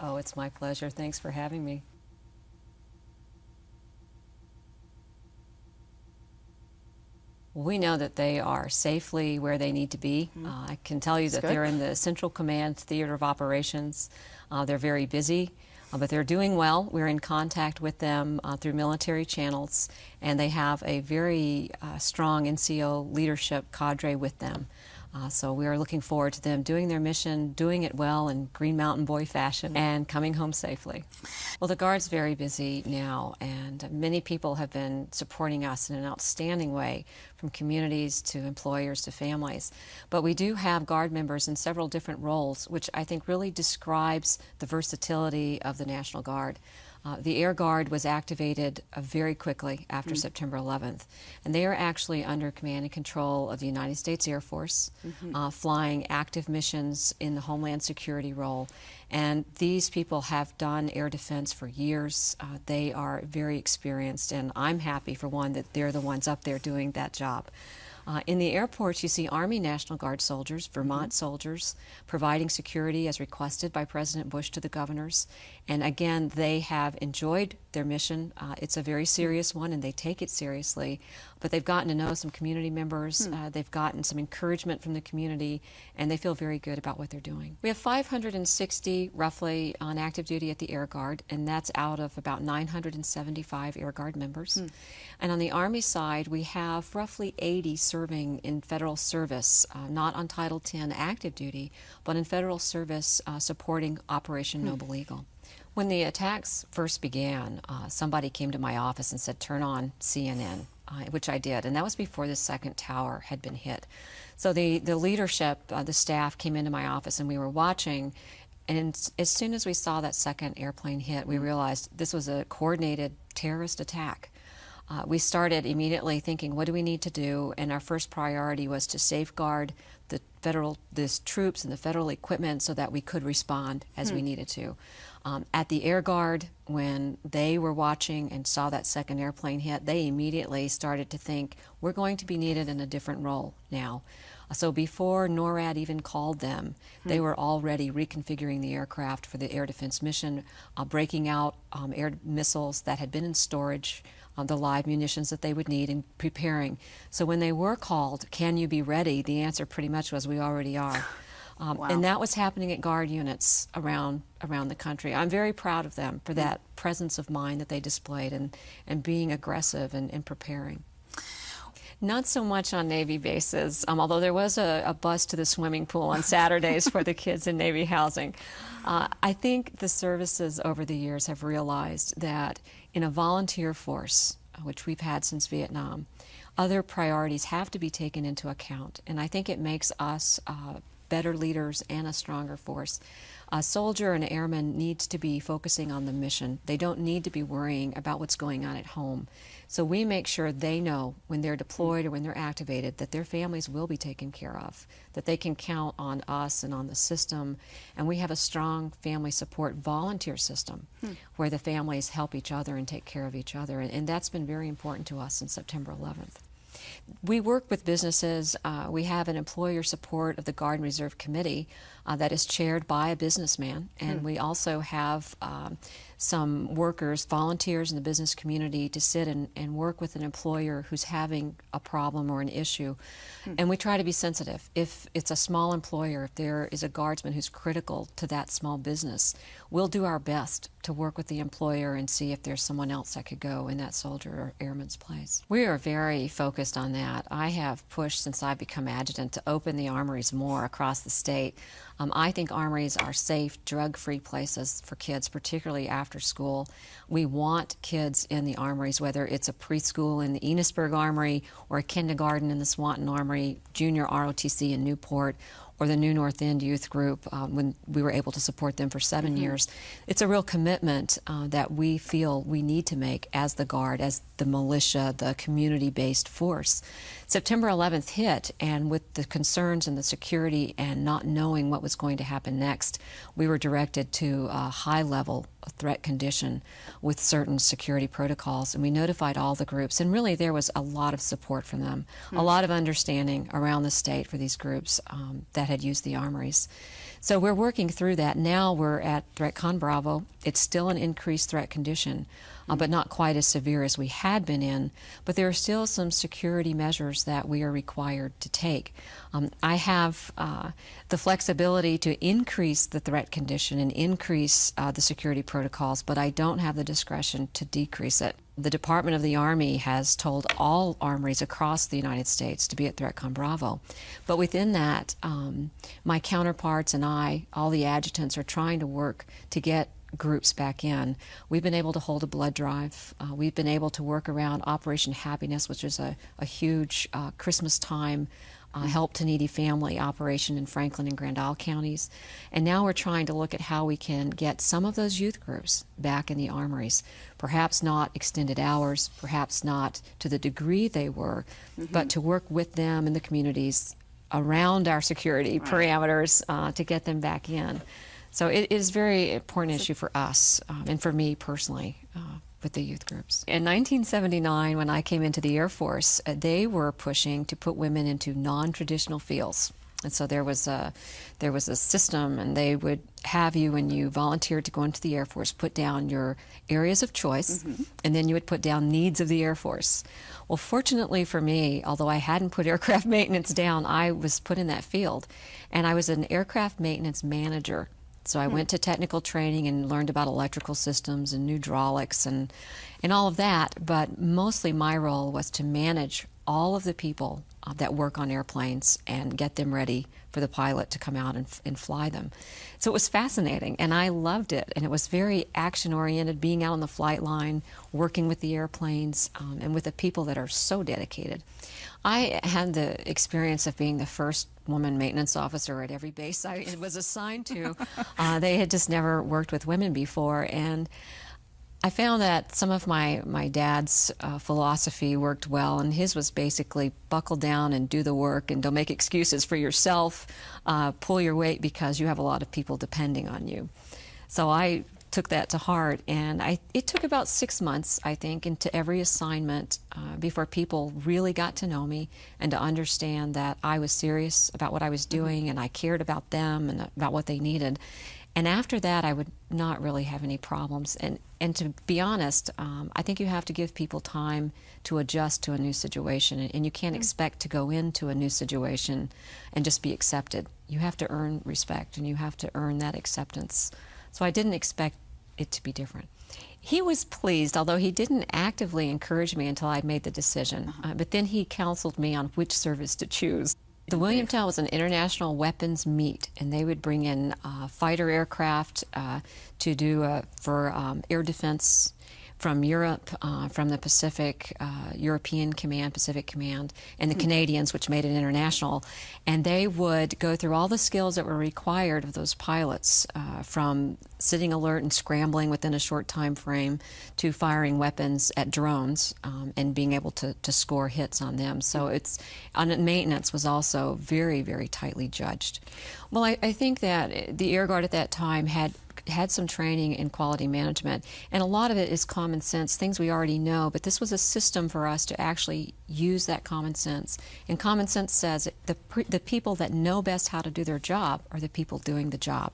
Oh, it's my pleasure. Thanks for having me. We know that they are safely where they need to be. I can tell you that they're in the Central Command Theater of Operations. They're very busy, but they're doing well. We're in contact with them through military channels, and they have a very strong NCO leadership cadre with them. So we are looking forward to them doing their mission, doing it well in Green Mountain Boy fashion, and coming home safely. Well, the Guard's very busy now, and many people have been supporting us in an outstanding way, from communities to employers to families. But we do have Guard members in several different roles, which I think really describes the versatility of the National Guard. The Air Guard was activated very quickly after September 11th, and they are actually under command and control of the United States Air Force, flying active missions in the Homeland Security role. And these people have done air defense for years. They are very experienced, and I'm happy, for one, that they're the ones up there doing that job. In the airports, you see Army National Guard soldiers, Vermont soldiers, providing security as requested by President Bush to the governors. And again, they have enjoyed their mission. It's a very serious one, and they take it seriously. But they've gotten to know some community members. They've gotten some encouragement from the community, and they feel very good about what they're doing. We have 560 roughly on active duty at the Air Guard, and that's out of about 975 Air Guard members. And on the Army side, we have roughly 80 serving in federal service, not on Title X active duty, but in federal service supporting Operation Noble Eagle. When the attacks first began, somebody came to my office and said, "Turn on CNN," which I did, and that was before the second tower had been hit. So the leadership, the staff came into my office, and we were watching, and as soon as we saw that second airplane hit, we realized this was a coordinated terrorist attack. We started immediately thinking, what do we need to do? And our first priority was to safeguard the troops and the federal equipment so that we could respond as we needed to. At the Air Guard, when they were watching and saw that second airplane hit, they immediately started to think, we're going to be needed in a different role now. So before NORAD even called them, they were already reconfiguring the aircraft for the air defense mission, breaking out air missiles that had been in storage, the live munitions that they would need, and preparing. So when they were called, can you be ready? The answer pretty much was, we already are. Wow. And that was happening at Guard units around the country. I'm very proud of them for that presence of mind that they displayed, and being aggressive and preparing. Not so much on Navy bases, although there was a bus to the swimming pool on Saturdays for the kids in Navy housing. I think the services over the years have realized that in a volunteer force, which we've had since Vietnam, other priorities have to be taken into account, and I think it makes us better leaders and a stronger force. A soldier and airman needs to be focusing on the mission. They don't need to be worrying about what's going on at home. So we make sure they know when they're deployed or when they're activated that their families will be taken care of, that they can count on us and on the system. And we have a strong family support volunteer system where the families help each other and take care of each other. And that's been very important to us since September 11th. We work with businesses. We have an employer support of the Guard and Reserve Committee that is chaired by a businessman, and we also have some workers, volunteers in the business community, to sit and work with an employer who's having a problem or an issue. And we try to be sensitive. If it's a small employer, if there is a guardsman who's critical to that small business, we'll do our best to work with the employer and see if there's someone else that could go in that soldier or airman's place. We are very focused on that. I have pushed since I've become adjutant to open the armories more across the state. I think armories are safe, drug-free places for kids, particularly after school. We want kids in the armories, whether it's a preschool in the Enosburg Armory or a kindergarten in the Swanton Armory, junior ROTC in Newport, or the New North End Youth Group, when we were able to support them for 7 years. It's a real commitment that we feel we need to make as the Guard, as the militia, the community-based force. September 11th hit, and with the concerns and the security and not knowing what was going to happen next, we were directed to a high-level threat condition with certain security protocols, and we notified all the groups, and really there was a lot of support from them, a lot of understanding around the state for these groups that had used the armories. So we're working through that. Now we're at ThreatCon Bravo. It's still an increased threat condition, but not quite as severe as we had been in. But there are still some security measures that we are required to take. I have the flexibility to increase the threat condition and increase the security protocols, but I don't have the discretion to decrease it. The Department of the Army has told all armories across the United States to be at ThreatCon Bravo. But within that, my counterparts and I, all the adjutants, are trying to work to get groups back in. We've been able to hold a blood drive. We've been able to work around Operation Happiness, which is a huge Christmas time help to needy family operation in Franklin and Grand Isle counties. And now we're trying to look at how we can get some of those youth groups back in the armories. Perhaps not extended hours, perhaps not to the degree they were, but to work with them in the communities around our security parameters to get them back in. So it is a very important issue for us and for me personally with the youth groups. In 1979, when I came into the Air Force, they were pushing to put women into non-traditional fields. And so there was a system, and they would have you, when you volunteered to go into the Air Force, put down your areas of choice, and then you would put down needs of the Air Force. Well, fortunately for me, although I hadn't put aircraft maintenance down, I was put in that field, and I was an aircraft maintenance manager. So I went to technical training and learned about electrical systems and hydraulics and all of that, but mostly my role was to manage all of the people that work on airplanes and get them ready for the pilot to come out and fly them. So it was fascinating, and I loved it, and it was very action-oriented, being out on the flight line, working with the airplanes, and with the people that are so dedicated. I had the experience of being the first woman maintenance officer at every base I was assigned to. They had just never worked with women before, and I found that some of my dad's philosophy worked well, and his was basically buckle down and do the work, and don't make excuses for yourself, pull your weight because you have a lot of people depending on you. So I took that to heart, and it took about 6 months, I think, into every assignment before people really got to know me and to understand that I was serious about what I was doing, and I cared about them and about what they needed. And after that, I would not really have any problems. And to be honest, I think you have to give people time to adjust to a new situation, and you can't expect to go into a new situation and just be accepted. You have to earn respect, and you have to earn that acceptance. So I didn't expect it to be different. He was pleased, although he didn't actively encourage me until I'd made the decision. But then he counseled me on which service to choose. The William Tell was an international weapons meet, and they would bring in fighter aircraft to do for air defense from Europe, from the Pacific, European Command, Pacific Command, and the Canadians, which made it international. And they would go through all the skills that were required of those pilots, from sitting alert and scrambling within a short time frame to firing weapons at drones and being able to score hits on them. So it's maintenance was also very, very tightly judged. Well, I think that the Air Guard at that time had some training in quality management, and a lot of it is common sense, things we already know, but this was a system for us to actually use that common sense. And common sense says the people that know best how to do their job are the people doing the job.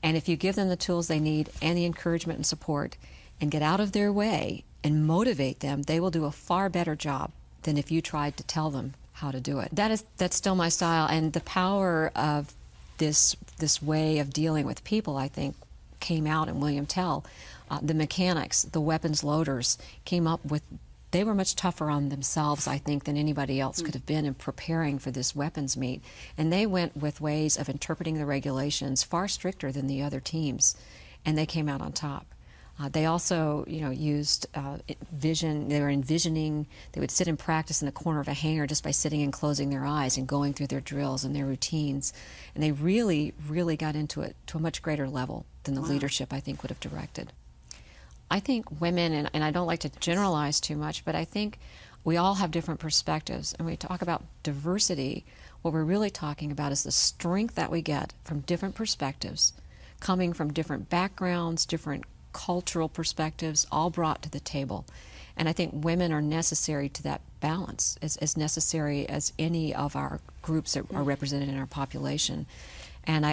And if you give them the tools they need and the encouragement and support and get out of their way and motivate them, they will do a far better job than if you tried to tell them how to do it. That's still my style, and the power of this way of dealing with people, I think, came out in William Tell. The mechanics, the weapons loaders came up with, they were much tougher on themselves, I think, than anybody else could have been in preparing for this weapons meet. And they went with ways of interpreting the regulations far stricter than the other teams, and they came out on top. They also, used vision. They were envisioning. They would sit and practice in the corner of a hangar just by sitting and closing their eyes and going through their drills and their routines. And they really, really got into it to a much greater level than the leadership, I think, would have directed. I think women, and I don't like to generalize too much, but I think we all have different perspectives. And when we talk about diversity, what we're really talking about is the strength that we get from different perspectives, coming from different backgrounds, different cultural perspectives, all brought to the table. And I think women are necessary to that balance, as necessary as any of our groups that are represented in our population. And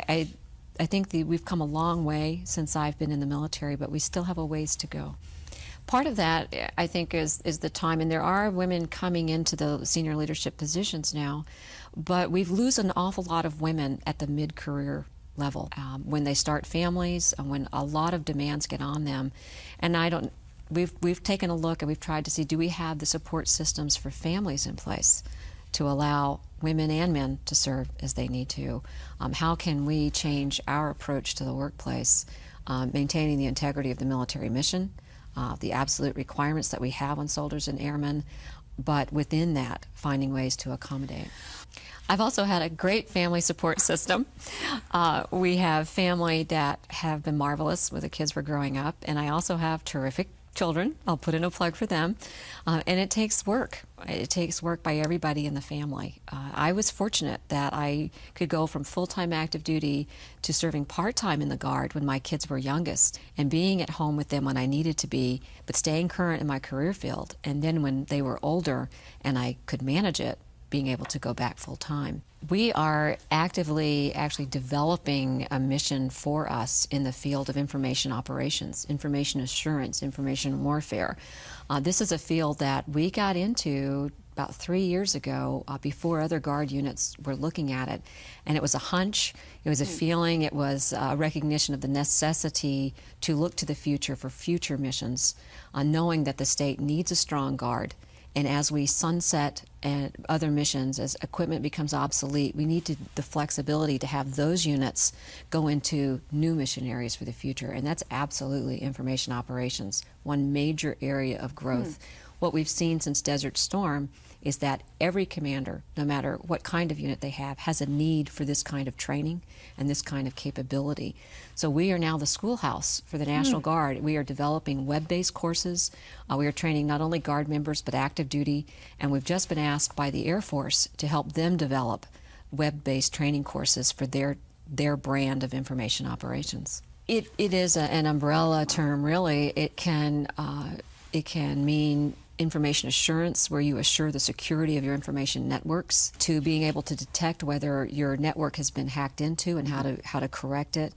I think we've come a long way since I've been in the military, but we still have a ways to go. Part of that, I think, is the time, and there are women coming into the senior leadership positions now, but we've lost an awful lot of women at the mid-career level when they start families and when a lot of demands get on them. And we've taken a look and we've tried to see, do we have the support systems for families in place to allow women and men to serve as they need to? How can we change our approach to the workplace, maintaining the integrity of the military mission, the absolute requirements that we have on soldiers and airmen, but within that, finding ways to accommodate. I've also had a great family support system. We have family that have been marvelous when the kids were growing up, and I also have terrific children. I'll put in a plug for them. And it takes work. It takes work by everybody in the family. I was fortunate that I could go from full-time active duty to serving part-time in the Guard when my kids were youngest, and being at home with them when I needed to be, but staying current in my career field. And then when they were older and I could manage it, being able to go back full-time. We are actively actually developing a mission for us in the field of information operations, information assurance, information warfare. This is a field that we got into about 3 years ago before other Guard units were looking at it. And it was a hunch, it was a feeling, it was a recognition of the necessity to look to the future for future missions, knowing that the state needs a strong Guard. And as we sunset and other missions, as equipment becomes obsolete, we need the flexibility to have those units go into new mission areas for the future. And that's absolutely information operations, one major area of growth. What we've seen since Desert Storm is that every commander, no matter what kind of unit they have, has a need for this kind of training and this kind of capability. So we are now the schoolhouse for the National Guard. We are developing web-based courses. We are training not only Guard members but active duty, and we've just been asked by the Air Force to help them develop web-based training courses for their brand of information operations. It is an umbrella term, really. It can mean information assurance, where you assure the security of your information networks, to being able to detect whether your network has been hacked into and how to correct it,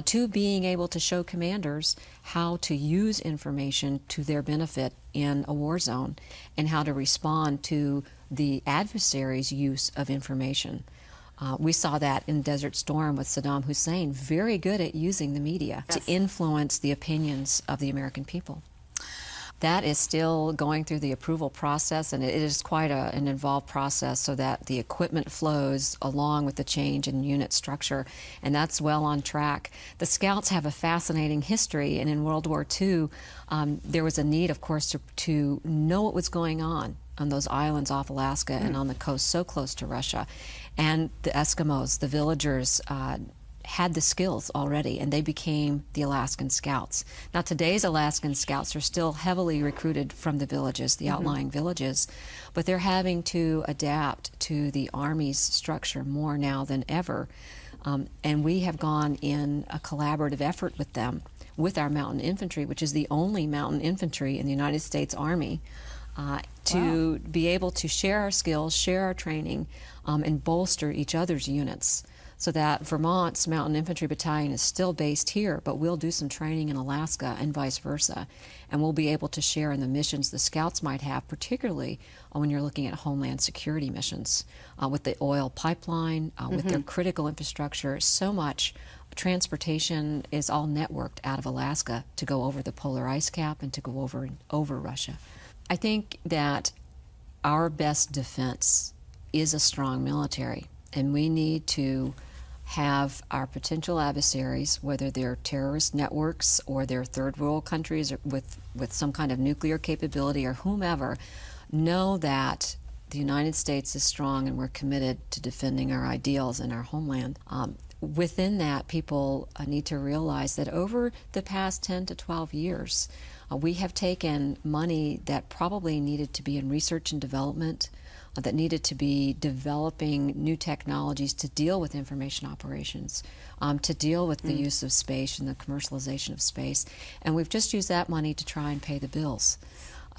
to being able to show commanders how to use information to their benefit in a war zone and how to respond to the adversary's use of information. We saw that in Desert Storm with Saddam Hussein, very good at using the media to influence the opinions of the American people. That is still going through the approval process, and it is quite an involved process so that the equipment flows along with the change in unit structure, and that's well on track. The Scouts have a fascinating history, and in World War II, there was a need, of course, to know what was going on those islands off Alaska and on the coast so close to Russia. And the Eskimos, the villagers, had the skills already, and they became the Alaskan Scouts. Now, today's Alaskan Scouts are still heavily recruited from the villages, the outlying villages, but they're having to adapt to the Army's structure more now than ever. And we have gone in a collaborative effort with them, with our mountain infantry, which is the only mountain infantry in the United States Army, to be able to share our skills, share our training, and bolster each other's units. So that Vermont's Mountain Infantry Battalion is still based here, but we'll do some training in Alaska and vice versa. And we'll be able to share in the missions the Scouts might have, particularly when you're looking at homeland security missions. With the oil pipeline, with their critical infrastructure, so much transportation is all networked out of Alaska to go over the polar ice cap and to go over Russia. I think that our best defense is a strong military, and we need to have our potential adversaries, whether they're terrorist networks or they're third world countries or with some kind of nuclear capability or whomever, know that the United States is strong and we're committed to defending our ideals and our homeland. Within that, people need to realize that over the past 10 to 12 years, we have taken money that probably needed to be in research and development, that needed to be developing new technologies to deal with information operations, to deal with the use of space and the commercialization of space. And we've just used that money to try and pay the bills.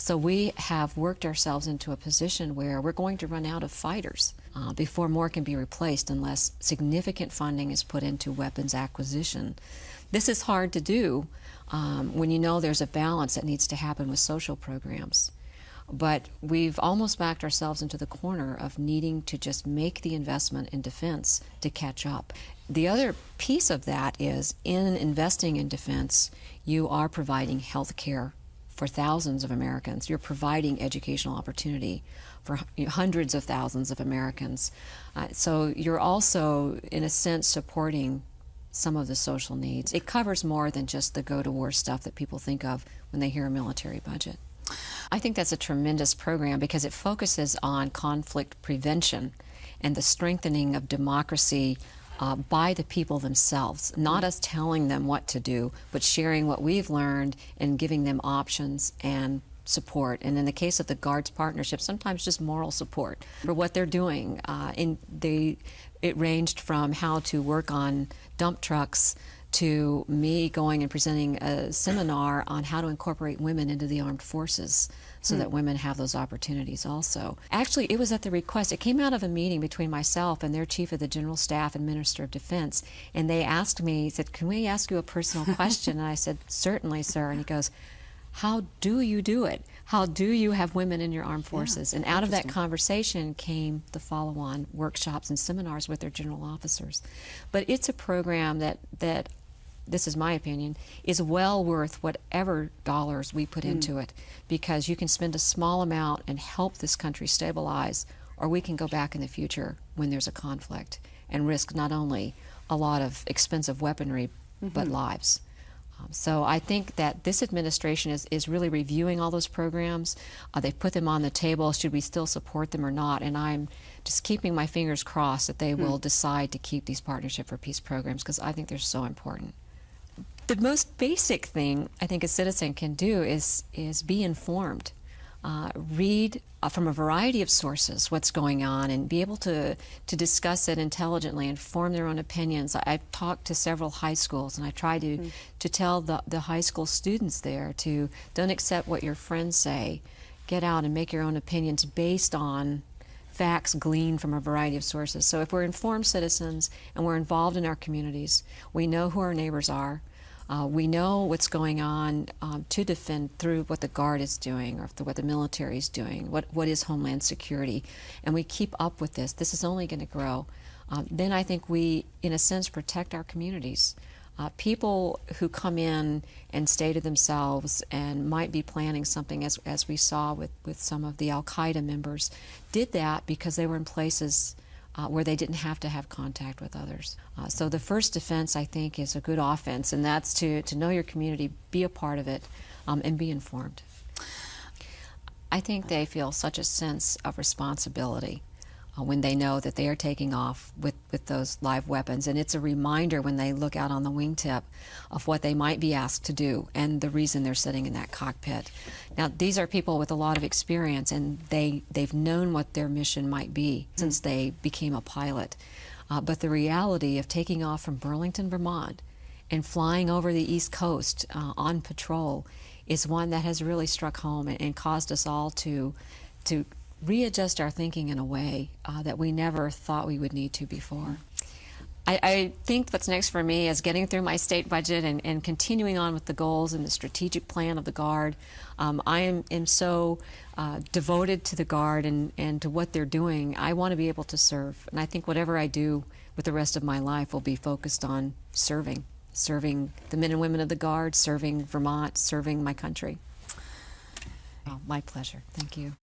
So we have worked ourselves into a position where we're going to run out of fighters before more can be replaced unless significant funding is put into weapons acquisition. This is hard to do when you know there's a balance that needs to happen with social programs. But we've almost backed ourselves into the corner of needing to just make the investment in defense to catch up. The other piece of that is, in investing in defense, you are providing health care for thousands of Americans. You're providing educational opportunity for hundreds of thousands of Americans. So you're also, in a sense, supporting some of the social needs. It covers more than just the go-to-war stuff that people think of when they hear a military budget. I think that's a tremendous program because it focuses on conflict prevention and the strengthening of democracy by the people themselves, not us telling them what to do, but sharing what we've learned and giving them options and support. And in the case of the Guards Partnership, sometimes just moral support for what they're doing. It ranged from how to work on dump trucks to me going and presenting a seminar on how to incorporate women into the armed forces so that women have those opportunities also. Actually, it was at the request. It came out of a meeting between myself and their Chief of the General Staff and Minister of Defense, and they asked me, he said, "Can we ask you a personal question?" And I said, "Certainly, sir." And he goes, "How do you do it? How do you have women in your armed forces?" And out of that conversation came the follow-on workshops and seminars with their general officers. But it's a program that this is my opinion, is well worth whatever dollars we put into it, because you can spend a small amount and help this country stabilize, or we can go back in the future when there's a conflict and risk not only a lot of expensive weaponry, but lives. So I think that this administration is really reviewing all those programs. They've put them on the table. Should we still support them or not? And I'm just keeping my fingers crossed that they will decide to keep these Partnership for Peace programs, because I think they're so important. The most basic thing I think a citizen can do is be informed. Read from a variety of sources what's going on and be able to discuss it intelligently and form their own opinions. I've talked to several high schools, and I try to tell the high school students there to don't accept what your friends say. Get out and make your own opinions based on facts gleaned from a variety of sources. So if we're informed citizens and we're involved in our communities, we know who our neighbors are. We know what's going on to defend through what the Guard is doing or through what the military is doing, what is Homeland Security, and we keep up with this. This is only going to grow. Then I think we, in a sense, protect our communities. People who come in and stay to themselves and might be planning something, as we saw with some of the Al-Qaeda members, did that because they were in places where they didn't have to have contact with others. So the first defense, I think, is a good offense, and that's to know your community, be a part of it, and be informed. I think they feel such a sense of responsibility when they know that they are taking off with those live weapons, and it's a reminder when they look out on the wingtip of what they might be asked to do and the reason they're sitting in that cockpit. Now, these are people with a lot of experience, and they've known what their mission might be since they became a pilot. But the reality of taking off from Burlington, Vermont, and flying over the East Coast on patrol is one that has really struck home and caused us all to readjust our thinking in a way that we never thought we would need to before. I think what's next for me is getting through my state budget and continuing on with the goals and the strategic plan of the Guard. I am so devoted to the Guard and to what they're doing. I want to be able to serve, and I think whatever I do with the rest of my life will be focused on serving the men and women of the Guard, serving Vermont, serving my country. Oh, my pleasure. Thank you.